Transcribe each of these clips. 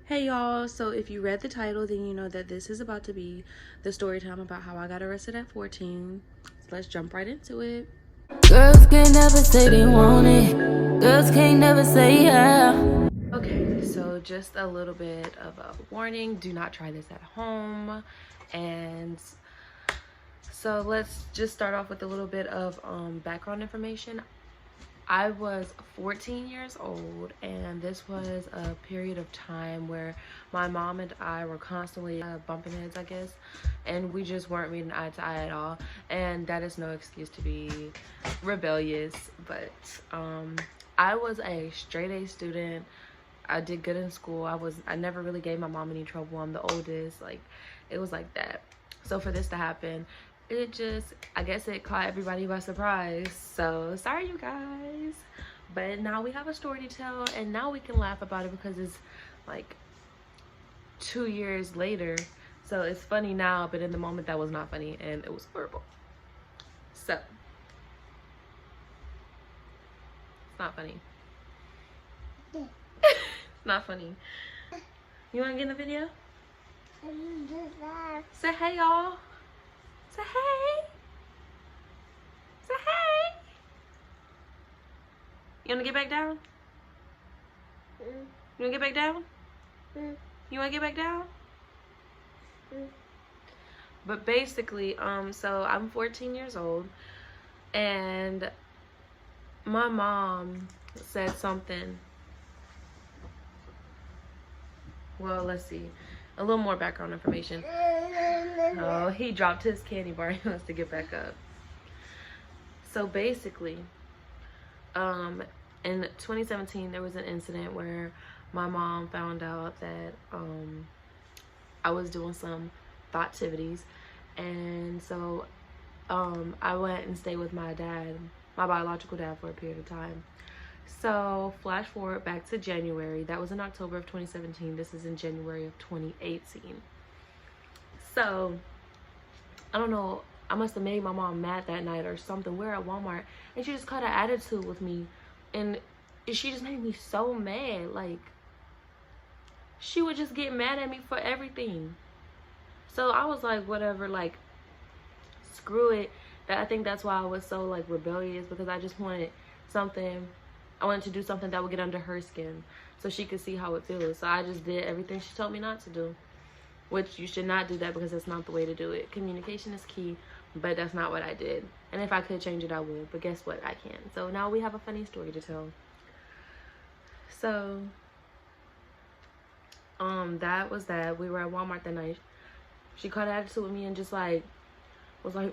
Hey y'all, so if you read the title, then you know that this is about to be the story time about how I got arrested at 14. So let's jump right into it. Girls can't never say they want it. Girls can't never say yeah. Okay, so just a little bit of a warning. Do not try this at home. And so let's just start off with a little bit of background information. I was 14 years old, and this was a period of time where my mom and I were constantly bumping heads, I guess, and we just weren't meeting eye to eye at all. And that is no excuse to be rebellious, but I was a straight A student. I did good in school. I never really gave my mom any trouble. I'm the oldest. Like, it was like that. So for this to happen, I guess it caught everybody by surprise. So sorry, you guys. But now we have a story to tell, and now we can laugh about it because it's like 2 years later. So it's funny now, but in the moment that was not funny, and it was horrible. So it's not funny. It's not funny. You want to get in the video? Say hey, y'all. Say hey. Say hey. You want to get back down? You want to get back down? You want to get back down? But basically, so I'm 14 years old, and my mom said something. Well, let's see. A little more background information. Oh, he dropped his candy bar. He wants to get back up. So basically, in 2017, there was an incident where my mom found out that I was doing some activities, and so I went and stayed with my dad, my biological dad, for a period of time. So flash forward back to January. That was in October of 2017. This is in January of 2018. So I don't know, I must have made my mom mad that night or something. We're at Walmart, and she just caught an attitude with me, and she just made me so mad. Like, she would just get mad at me for everything. So I was like, whatever, like, screw it. I think that's why I was so like rebellious, because I just wanted something. I wanted to do something that would get under her skin so she could see how it feels. So I just did everything she told me not to do, which you should not do that, because that's not the way to do it. Communication is key, but that's not what I did. And if I could change it, I would. But guess what? I can't. So now we have a funny story to tell. So that was that. We were at Walmart that night. She caught an attitude with me and just like was like,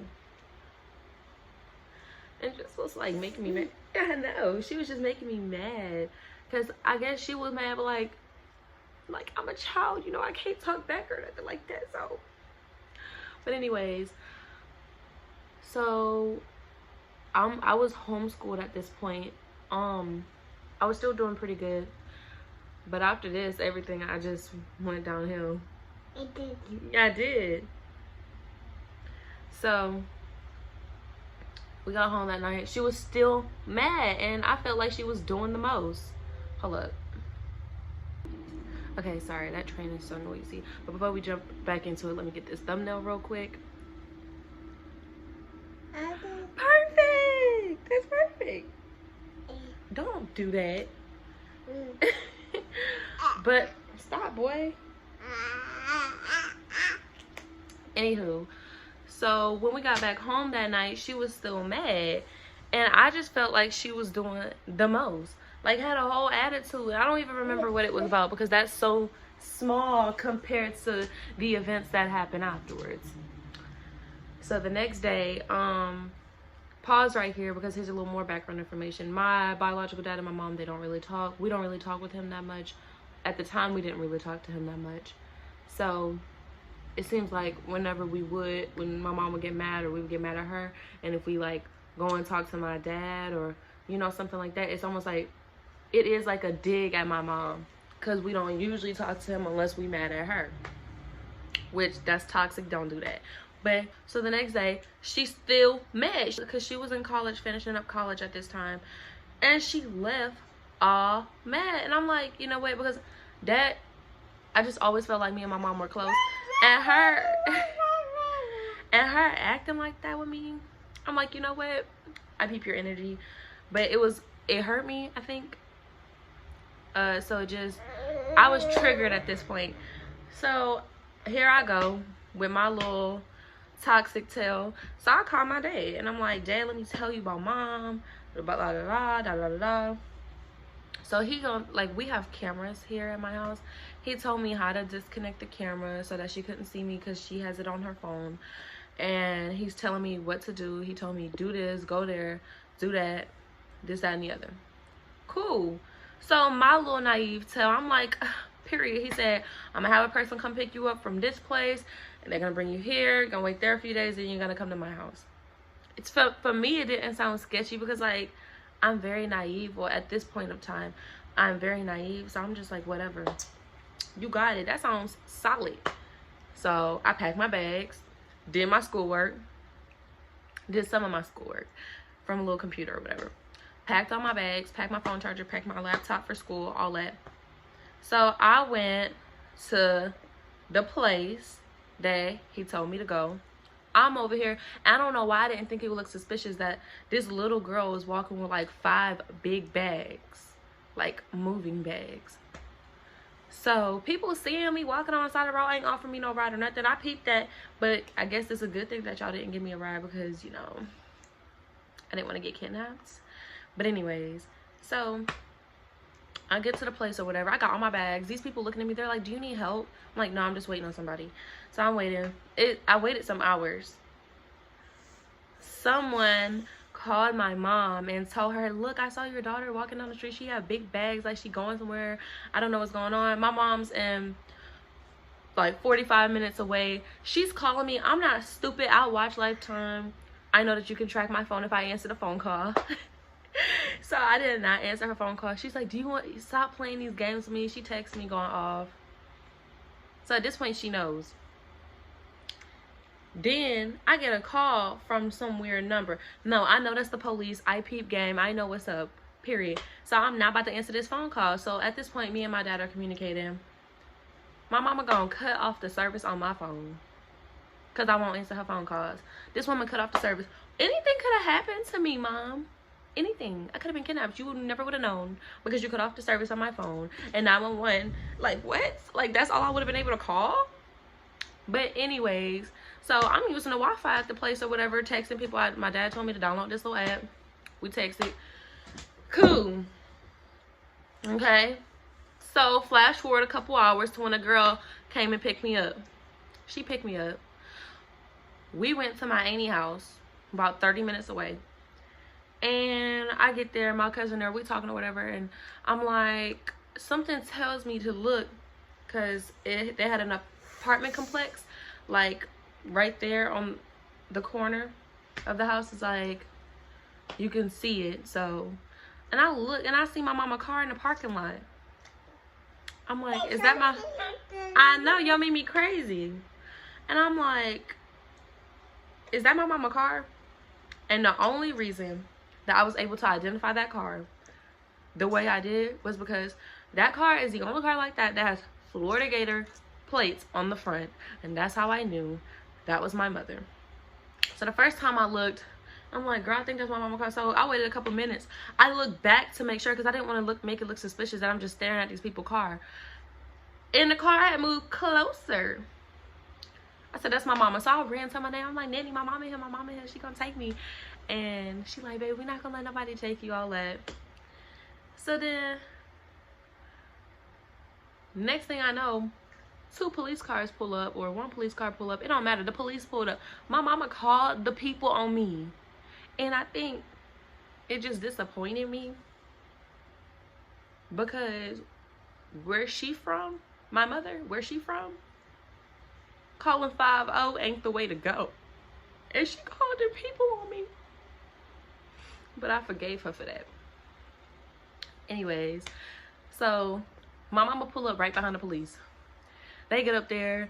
and just was like making me mad. I know, she was just making me mad, because I guess she was mad, but like I'm a child, you know, I can't talk back or nothing like that. So but anyways, so I was homeschooled at this point. I was still doing pretty good, but after this, everything, I just went downhill. It did. Yeah, I did. So we got home that night. She was still mad, and I felt like she was doing the most. Hold up. Okay, sorry, that train is so noisy. But before we jump back into it, let me get this thumbnail real quick. Perfect! That's perfect. Don't do that. But stop, boy. Anywho, so when we got back home that night, she was still mad, and I just felt like she was doing the most. Like, had a whole attitude. I don't even remember what it was about, because that's so small compared to the events that happened afterwards. So the next day, pause right here, because here's a little more background information. My biological dad and my mom, they don't really talk. We don't really talk with him that much. At the time, we didn't really talk to him that much. So it seems like whenever when my mom would get mad, or we would get mad at her, and if we like go and talk to my dad, or you know, something like that, it's almost like it is like a dig at my mom, because we don't usually talk to him unless we mad at her, which that's toxic. Don't do that. But so the next day, she's still mad, because she was in college, finishing up college at this time, and she left all mad. And I'm like, you know what, because that I just always felt like me and my mom were close. And her and her acting like that with me, I'm like, you know what? I peep your energy. But it hurt me, I think. So I was triggered at this point. So here I go with my little toxic tail. So I call my dad and I'm like, Dad, let me tell you about mom. Blah, blah, blah, blah, blah, blah. So he gonna, like, we have cameras here at my house. He told me how to disconnect the camera so that she couldn't see me because she has it on her phone. And he's telling me what to do. He told me, do this, go there, do that, this, that, and the other. Cool. So my little naive tail, I'm like, period. He said, I'm gonna have a person come pick you up from this place and they're gonna bring you here, you're gonna wait there a few days, and you're gonna come to my house. It's for me, it didn't sound sketchy because, like, I'm very naive. Well, at this point of time, I'm very naive. So I'm just like, whatever. You got it. That sounds solid. So I packed my bags, did my schoolwork, did some of my schoolwork from a little computer or whatever. Packed all my bags, packed my phone charger, packed my laptop for school, all that. So I went to the place that he told me to go. I'm over here. I don't know why I didn't think it would look suspicious that this little girl was walking with like 5 big bags, like moving bags. So people seeing me walking on the side of the road ain't offering me no ride or nothing. I peeped that, but I guess it's a good thing that y'all didn't give me a ride because, you know, I didn't want to get kidnapped. But anyways, so I get to the place or whatever. I got all my bags. These people looking at me, they're like, do you need help? I'm like, no, I'm just waiting on somebody. So I'm waiting. I waited some hours. Someone called my mom and told her, look, I saw your daughter walking down the street. She had big bags, like she going somewhere. I don't know what's going on. My mom's in like 45 minutes away. She's calling me. I'm not stupid. I watch Lifetime. I know that you can track my phone if I answer the phone call. So I did not answer her phone call. She's like, do you want to stop playing these games with me? She texts me going off. So at this point, she knows. Then I get a call from some weird number. No, I know that's the police. I peep game. I know what's up, period. So I'm not about to answer this phone call. So at this point, me and my dad are communicating. My mama gonna cut off the service on my phone because I won't answer her phone calls. This woman cut off the service. Anything could have happened to me, Mom. Anything. I could have been kidnapped. You never would have known because you cut off the service on my phone. And 911, like, what? Like, that's all I would have been able to call? But anyways, so I'm using the Wi-Fi at the place or whatever, texting people. My dad told me to download this little app. We texted. Cool. Okay. So flash forward a couple hours to when a girl came and picked me up. She picked me up. We went to my auntie house, about 30 minutes away. And I get there, my cousin there, we talking or whatever, and I'm like, something tells me to look, because they had an apartment complex, like, right there on the corner of the house. Is like, you can see it. So, and I look, and I see my mama car in the parking lot. I'm like, is that my... I know, y'all made me crazy. And I'm like, is that my mama car? And the only reason that I was able to identify that car the way I did was because that car is the only car like that that has Florida Gator plates on the front. And that's how I knew that was my mother. So the first time I looked, I'm like, girl, I think that's my mama car. So I waited a couple minutes. I looked back to make sure because I didn't want to make it look suspicious that I'm just staring at these people's car. And the car had moved closer. I said, that's my mama. So I ran to my name. I'm like, Nanny, my mama here, my mama here. She gonna take me. And she like, baby, we're not gonna let nobody take you, all that. So then, next thing I know, 2 police cars pull up, or 1 police car pull up. It don't matter. The police pulled up. My mama called the people on me. And I think it just disappointed me. Because where she from, my mother, where she from, calling 50 ain't the way to go. And she called the people on me. But I forgave her for that. Anyways, so my mama pull up right behind the police. They get up there.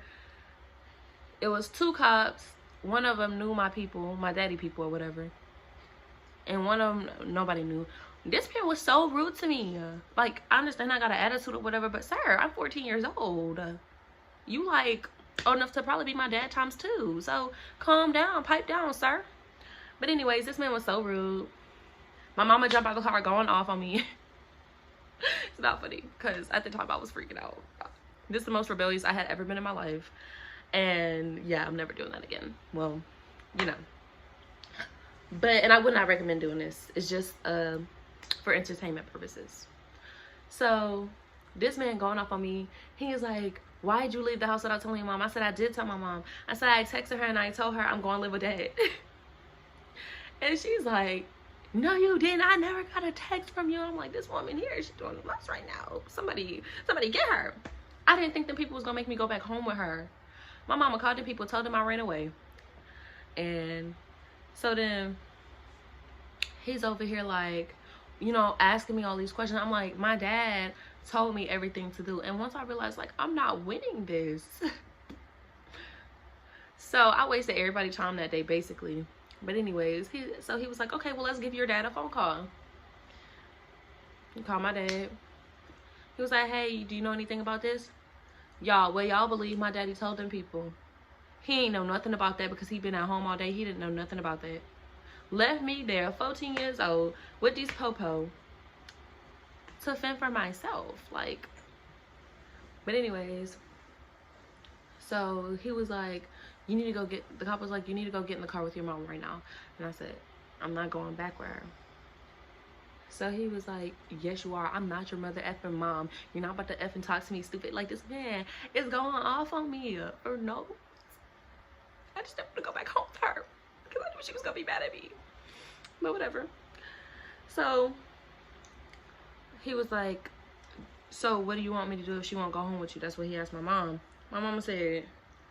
It was 2 cops. One of them knew my people, my daddy people or whatever. And one of them, nobody knew. This man was so rude to me. Like, I understand I got an attitude or whatever, but sir, I'm 14 years old. You like old enough to probably be my dad times 2. So calm down, pipe down, sir. But anyways, this man was so rude. My mama jumped out of the car going off on me. It's not funny because at the time I was freaking out. This is the most rebellious I had ever been in my life. And yeah, I'm never doing that again. Well, you know. But, and I would not recommend doing this. It's just for entertainment purposes. So this man going off on me, he is like, why'd you leave the house without telling your mom? I said, I did tell my mom. I said, I texted her and I told her I'm going to live with dad. And she's like, no, you didn't. I never got a text from you. I'm like, this woman here, she's doing the most right now. Somebody get her. I didn't think the people was going to make me go back home with her. My mama called the people, told them I ran away. And so then he's over here like, you know, asking me all these questions. I'm like, my dad told me everything to do. And once I realized, like, I'm not winning this. So I wasted everybody's time that day, basically. But anyways, he was like, okay, well, let's give your dad a phone call. He called my dad. He was like, hey, do you know anything about this? Y'all, well, y'all believe my daddy told them people. He ain't know nothing about that because he been at home all day. He didn't know nothing about that. Left me there, 14 years old, with these popo to fend for myself. Like, but anyways, so he was like, you need to go get, the cop was like, you need to go get in the car with your mom right now. And I said, I'm not going back with her. So he was like, yes, you are. I'm not your mother effing mom. You're not about to effing talk to me stupid. Like, this man is going off on me. Or no. I just didn't want to go back home with her because I knew she was going to be mad at me. But whatever. So he was like, so what do you want me to do if she won't go home with you? That's what he asked my mom. My mama said,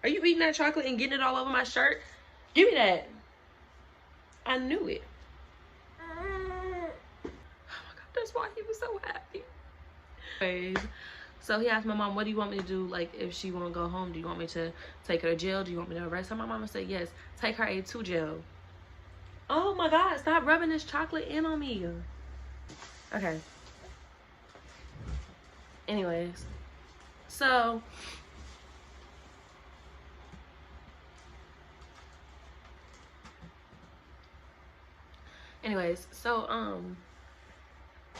are you eating that chocolate and getting it all over my shirt? Give me that. I knew it. Oh my God, that's why he was so happy. Anyways, so he asked my mom, what do you want me to do, like, if she won't go home? Do you want me to take her to jail? Do you want me to arrest her? My mama said, yes, take her to jail. Oh my God, stop rubbing this chocolate in on me. Okay. Anyways, so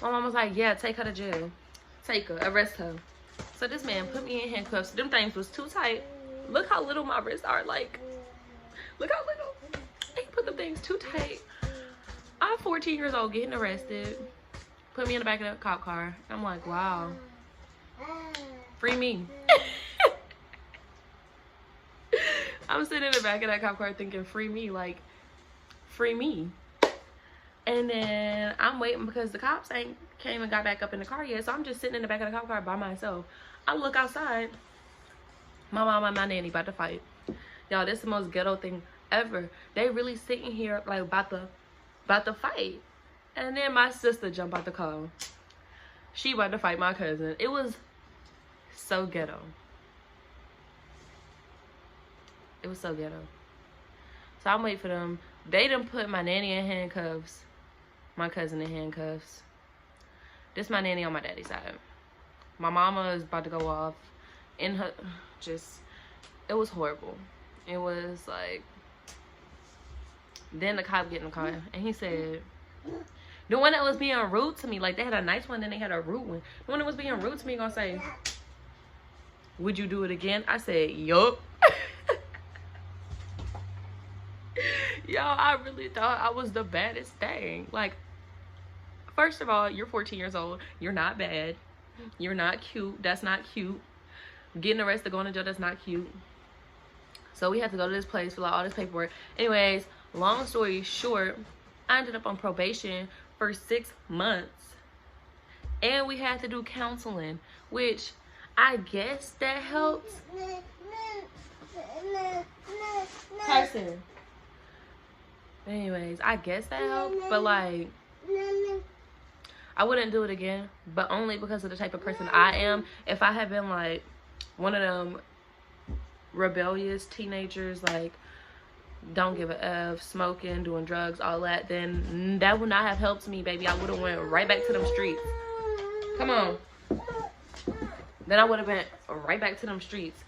my mom was like, yeah, take her to jail. Take her, arrest her. So this man put me in handcuffs. Them things was too tight. Look how little my wrists are. Like, look how little. He put them things too tight. I'm 14 years old getting arrested. Put me in the back of the cop car. I'm like, wow. Free me. I'm sitting in the back of that cop car thinking, free me. Like, free me. And then I'm waiting because the cops ain't came and got back up in the car yet. So I'm just sitting in the back of the cop car by myself. I look outside. My mom and my nanny about to fight. Y'all, this is the most ghetto thing ever. They really sitting here like about to fight. And then my sister jump out the car. She about to fight my cousin. It was so ghetto. It was so ghetto. So I'm waiting for them. They done put my nanny in handcuffs. My cousin in handcuffs. This my nanny on my daddy's side. My mama is about to go off. In her, just, it was horrible. It was like, then the cop get in the car and he said, the one that was being rude to me, like they had a nice one, then they had a rude one. The one that was being rude to me gonna say, would you do it again? I said, yup. Y'all, I really thought I was the baddest thing. Like, first of all, you're 14 years old. You're not bad. You're not cute. That's not cute. Getting arrested, going to jail, that's not cute. So we had to go to this place, fill out all this paperwork. Anyways, long story short, I ended up on probation for 6 months. And we had to do counseling, which I guess that helps. Tyson. Anyways, I guess that helped. But like, I wouldn't do it again. But only because of the type of person I am. If I had been like one of them rebellious teenagers, like don't give a F, smoking, doing drugs, all that, then that would not have helped me, baby. I would have went right back to them streets. Come on. Then I would have been right back to them streets.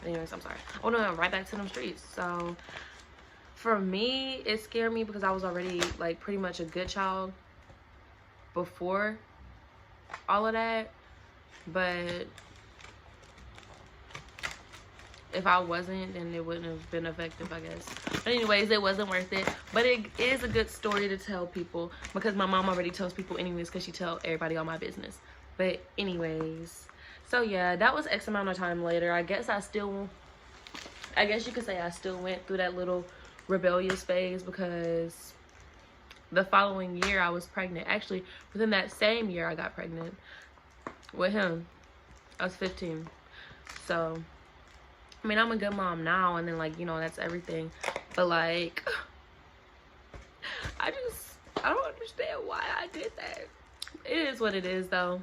Anyways, I'm sorry. I would have went right back to them streets. So for me, it scared me because I was already like pretty much a good child before all of that. But if I wasn't, then it wouldn't have been effective, I guess. But anyways, it wasn't worth it. But it is a good story to tell people because my mom already tells people anyways because she tells everybody all my business. But anyways, so yeah, that was X amount of time later. I guess you could say I still went through that little rebellious phase because the following year I was pregnant. Actually, within that same year I got pregnant with him. I was 15. So I mean, I'm a good mom now, and then, like, you know, that's everything. But, like, I don't understand why I did that. It is what it is, though.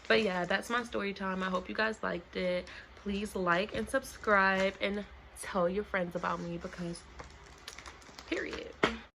But, yeah, that's my story time. I hope you guys liked it. Please like and subscribe and tell your friends about me because